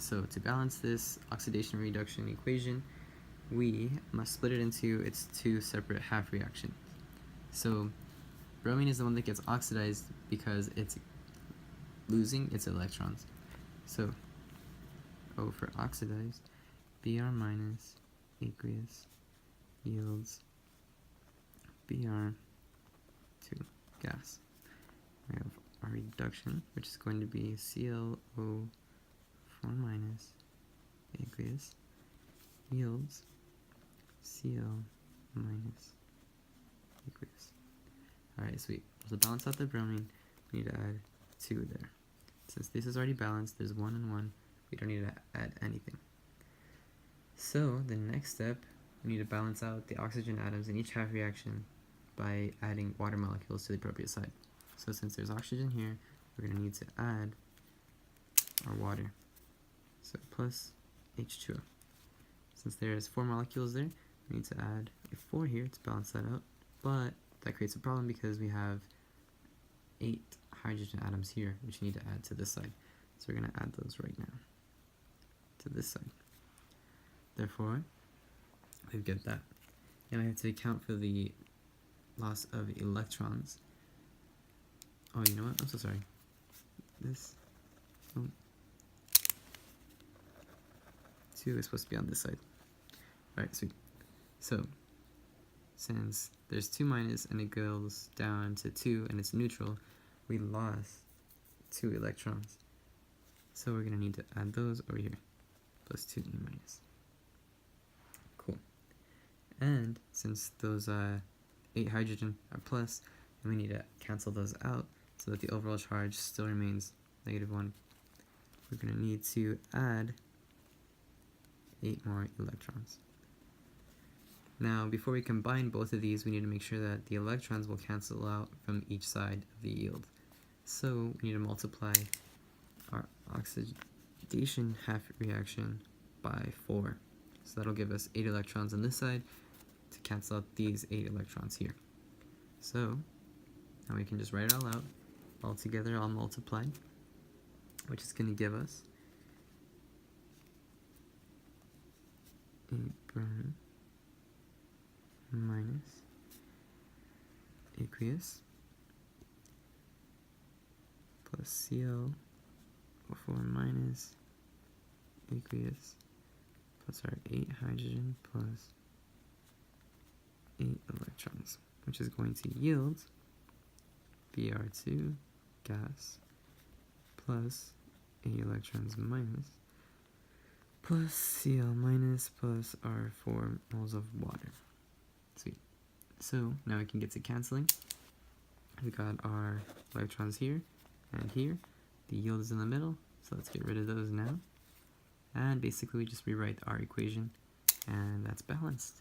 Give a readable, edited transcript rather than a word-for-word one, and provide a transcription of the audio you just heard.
So to balance this oxidation reduction equation, we must split it into its two separate half reactions. So bromine is the one that gets oxidized because it's losing its electrons. So O for oxidized, Br minus aqueous yields Br to gas. We have our reduction, which is going to be ClO4 minus aqueous yields Cl minus aqueous. Alright, sweet. So to balance out the bromine, we need to add 2 there. Since this is already balanced, there's 1 and 1, we don't need to add anything. So the next step, we need to balance out the oxygen atoms in each half reaction by adding water molecules to the appropriate side. So since there's oxygen here, we're going to need to add our water. So plus H2O. Since there's 4 molecules there, we need to add a 4 here to balance that out. But that creates a problem because we have 8 hydrogen atoms here, which we need to add to this side. So we're going to add those right now to this side. Therefore, we get that. Now I have to account for the loss of electrons. Oh, you know what? I'm so sorry. This 2 is supposed to be on this side. Alright, sweet. So, since there's 2 minus and it goes down to 2 and it's neutral, we lost 2 electrons. So we're going to need to add those over here. Plus 2 E minus. Cool. And since those 8 hydrogen are plus, we need to cancel those out so that the overall charge still remains -1. We're going to need to add 8 more electrons. Now, before we combine both of these, we need to make sure that the electrons will cancel out from each side of the yield. So we need to multiply our oxidation half reaction by 4. So that'll give us 8 electrons on this side to cancel out these 8 electrons here. So now we can just write it all out, all together, all multiplied, which is going to give us 8 bromine minus aqueous plus Cl4 minus aqueous plus our 8 hydrogen plus 8 electrons, which is going to yield Br2 gas plus 8 electrons minus plus Cl minus plus our 4 moles of water. Sweet. So now we can get to canceling. We got our electrons here and here. The yield is in the middle, so let's get rid of those now. And basically we just rewrite our equation, and that's balanced.